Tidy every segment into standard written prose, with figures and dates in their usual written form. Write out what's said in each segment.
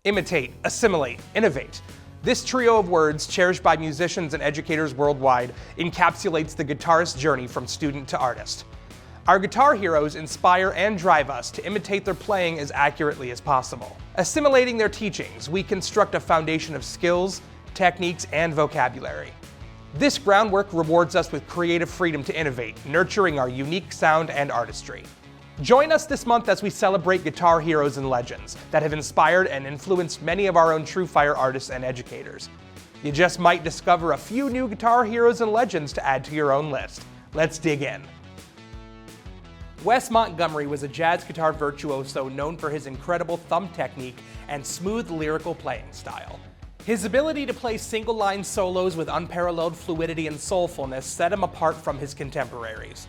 Imitate, Assimilate, Innovate. This trio of words, cherished by musicians and educators worldwide, encapsulates the guitarist's journey from student to artist. Our guitar heroes inspire and drive us to imitate their playing as accurately as possible. Assimilating their teachings, we construct a foundation of skills, techniques, and vocabulary. This groundwork rewards us with creative freedom to innovate, nurturing our unique sound and artistry. Join us this month as we celebrate guitar heroes and legends that have inspired and influenced many of our own TrueFire artists and educators. You just might discover a few new guitar heroes and legends to add to your own list. Let's dig in. Wes Montgomery was a jazz guitar virtuoso known for his incredible thumb technique and smooth lyrical playing style. His ability to play single-line solos with unparalleled fluidity and soulfulness set him apart from his contemporaries.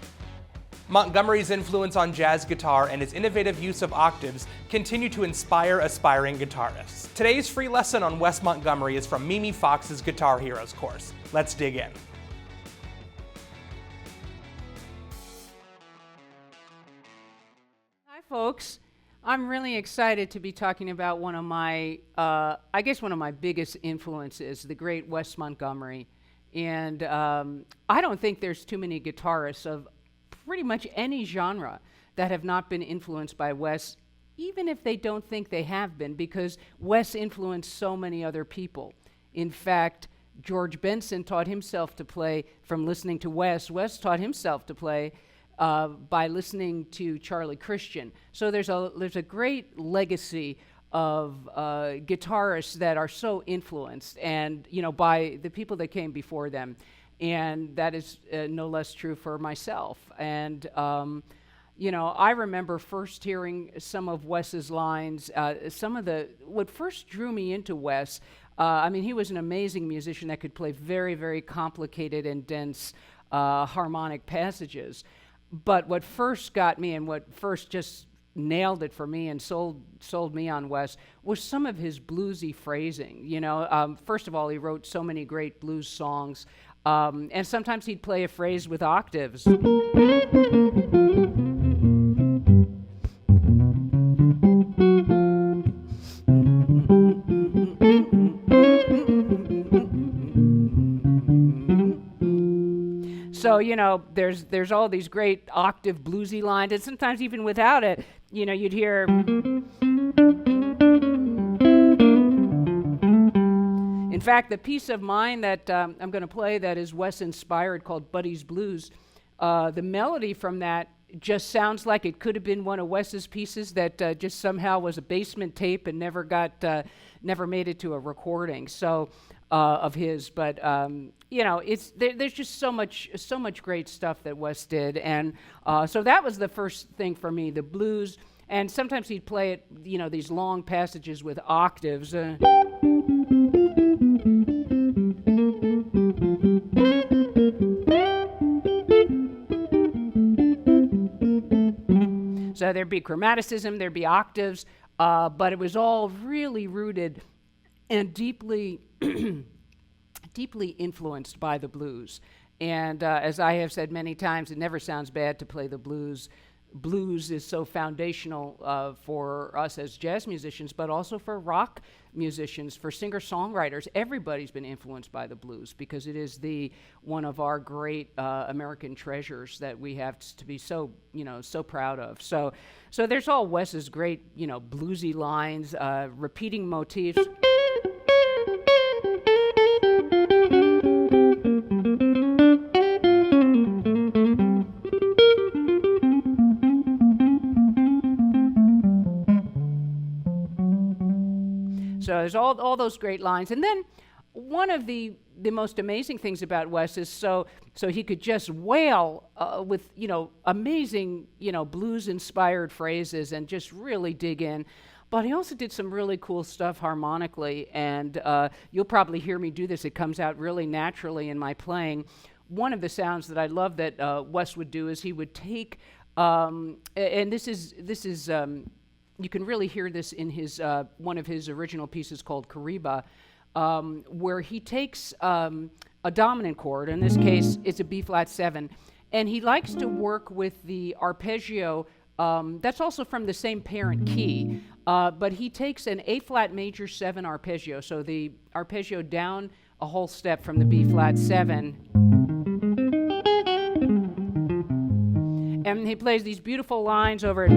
Montgomery's influence on jazz guitar and his innovative use of octaves continue to inspire aspiring guitarists. Today's free lesson on Wes Montgomery is from Mimi Fox's Guitar Heroes course. Let's dig in. Hi folks, I'm really excited to be talking about one of my, I guess one of my biggest influences, the great Wes Montgomery. And I don't think there's too many guitarists of pretty much any genre that have not been influenced by Wes, even if they don't think they have been, because Wes influenced so many other people. In fact, George Benson taught himself to play from listening to Wes. Wes taught himself to play by listening to Charlie Christian. So there's a great legacy of guitarists that are so influenced, and by the people that came before them. And that is no less true for myself. And, I remember first hearing some of Wes's lines, what first drew me into Wes, he was an amazing musician that could play very, very complicated and dense harmonic passages. But what first got me and what first just nailed it for me and sold me on Wes was some of his bluesy phrasing. First of all, he wrote so many great blues songs. And sometimes he'd play a phrase with octaves. So, there's all these great octave bluesy lines, and sometimes even without it, you'd hear. In fact, the piece of mine that I'm going to play that is Wes inspired, called Buddy's Blues, the melody from that just sounds like it could have been one of Wes's pieces that just somehow was a basement tape and never made it to a recording. So of his, but there's just so much great stuff that Wes did, and so that was the first thing for me, the blues. And sometimes he'd play it, these long passages with octaves. So there'd be chromaticism, there'd be octaves, but it was all really rooted and deeply influenced by the blues. And as I have said many times, it never sounds bad to play the blues. Blues is so foundational for us as jazz musicians, but also for rock musicians, for singer-songwriters. Everybody's been influenced by the blues because it is one of our great American treasures that we have to be so proud of. So there's all Wes's great, bluesy lines, repeating motifs. So there's all those great lines. And then one of the most amazing things about Wes is so he could just wail with, amazing, blues-inspired phrases and just really dig in. But he also did some really cool stuff harmonically, and you'll probably hear me do this. It comes out really naturally in my playing. One of the sounds that I love that Wes would do is he would take, and this is you can really hear this in his one of his original pieces called Kariba, where he takes a dominant chord. In this case, it's a B-flat 7, and he likes to work with the arpeggio That's also from the same parent key, but he takes an A flat major 7 arpeggio, so the arpeggio down a whole step from the B flat 7, and he plays these beautiful lines over it.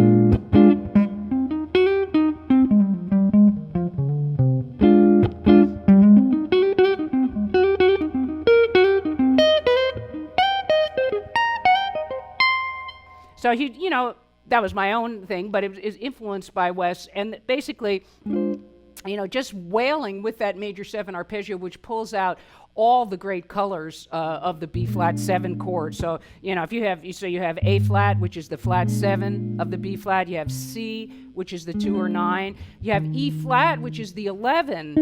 So he, you know, that was my own thing, but it is influenced by Wes, and basically, you know, just wailing with that major 7 arpeggio, which pulls out all the great colors of the B flat 7 chord. So, you know, if you have, you have A flat, which is the flat 7 of the B flat. You have C, which is the 2 or 9. You have E flat, which is the 11.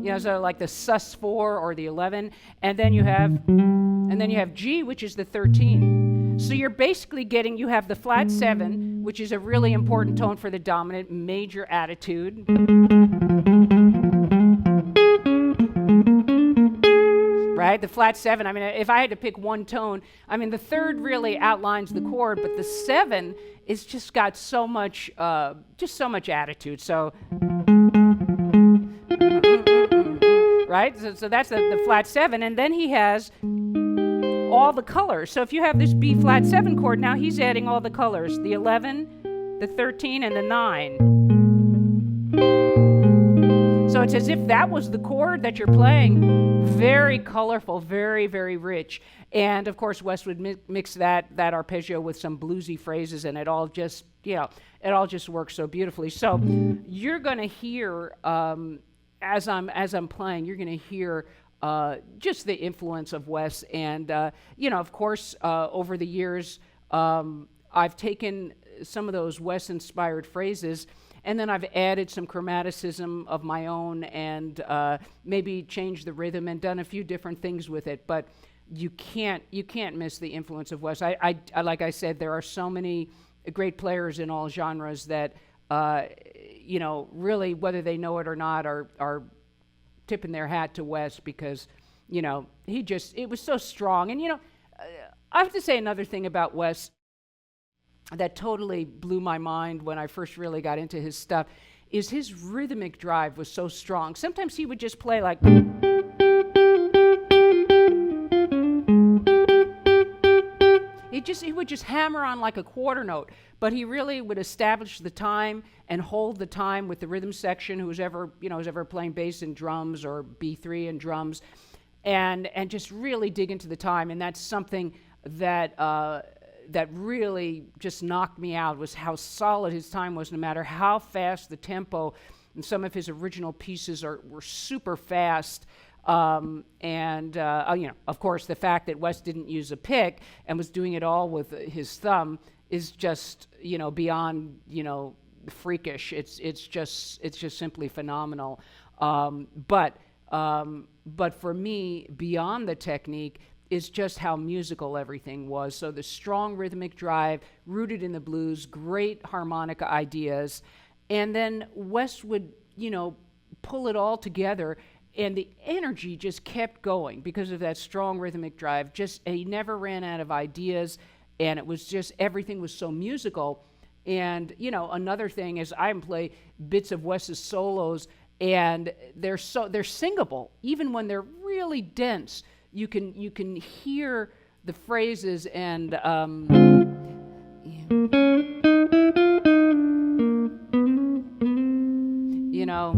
You know, so like the sus4 or the 11, and then you have G, which is the 13. So you're basically getting, you have the flat 7, which is a really important tone for the dominant major attitude. Right? The flat 7, I mean, if I had to pick one tone, I mean, the 3rd really outlines the chord, but the 7 is just got so much, just so much attitude. So, right? So that's the flat 7, and then he has all the colors. So if you have this B flat 7 chord, now he's adding all the colors, the 11, the 13, and the 9. So it's as if that was the chord that you're playing. Very colorful, very, very rich. And of course, Wes would mix that arpeggio with some bluesy phrases, and it all just, you know, it all just works so beautifully. So you're going to hear, as I'm playing, you're going to hear just the influence of Wes. And, you know, of course, over the years, I've taken some of those Wes-inspired phrases, and then I've added some chromaticism of my own, and maybe changed the rhythm and done a few different things with it. But you can't miss the influence of Wes. I like I said, there are so many great players in all genres that, you know, really, whether they know it or not, are tipping their hat to Wes, because, you know, it was so strong. And, you know, I have to say another thing about Wes that totally blew my mind when I first really got into his stuff is his rhythmic drive was so strong. Sometimes he would just play like, he would just hammer on like a quarter note, but he really would establish the time and hold the time with the rhythm section, who's ever playing bass and drums or B3 and drums, and just really dig into the time. And that's something that that really just knocked me out, was how solid his time was, no matter how fast the tempo. And some of his original pieces were super fast. You know, of course, the fact that Wes didn't use a pick and was doing it all with his thumb is just, you know, beyond, you know, freakish. It's just simply phenomenal. But for me, beyond the technique, is just how musical everything was. So the strong rhythmic drive, rooted in the blues, great harmonica ideas, and then Wes would, you know, pull it all together, and the energy just kept going because of that strong rhythmic drive. And he never ran out of ideas, and it was just, everything was so musical. And, you know, another thing is I play bits of Wes's solos, and they're singable, even when they're really dense. You can hear the phrases, and you know,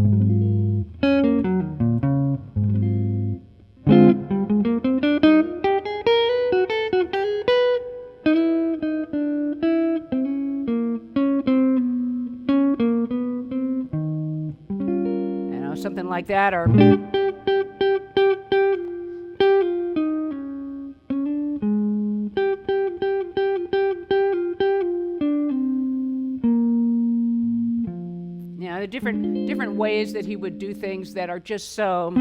something like that, or the different ways that he would do things that are just so,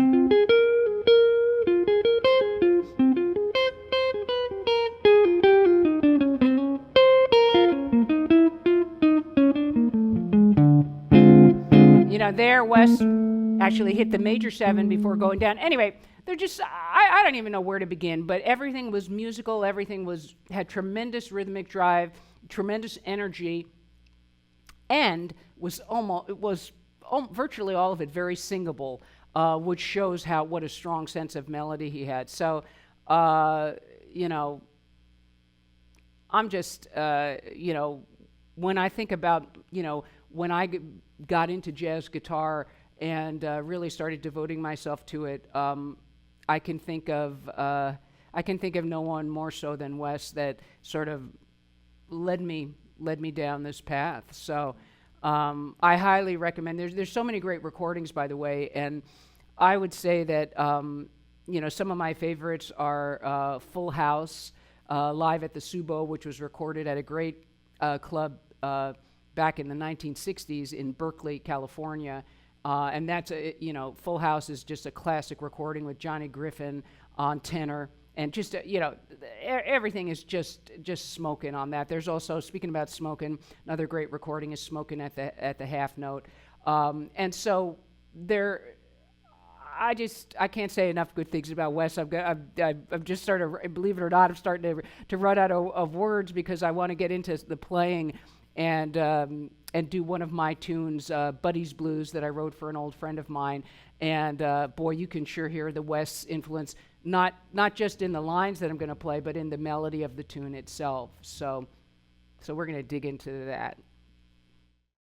you know, there Wes actually hit the major 7 before going down. Anyway, they're just, I don't even know where to begin, but everything was musical, everything had tremendous rhythmic drive, tremendous energy, and virtually all of it very singable, which shows what a strong sense of melody he had. So, you know, I'm just, you know, when I think about, you know, when I got into jazz guitar and really started devoting myself to it, I can think of no one more so than Wes that sort of led me down this path. So I highly recommend. There's so many great recordings, by the way, and I would say that you know, some of my favorites are Full House, live at the Subo, which was recorded at a great club back in the 1960s in Berkeley, California. And that's, you know, Full House is just a classic recording with Johnny Griffin on tenor. And just, you know, everything is just smoking on that. There's also, speaking about smoking, another great recording is Smoking at the Half Note. And so I can't say enough good things about Wes. I've just started, believe it or not, I'm starting to run out of words because I want to get into the playing and do one of my tunes, Buddy's Blues, that I wrote for an old friend of mine. And boy, you can sure hear the Wes influence, not just in the lines that I'm going to play, but in the melody of the tune itself. So we're going to dig into that.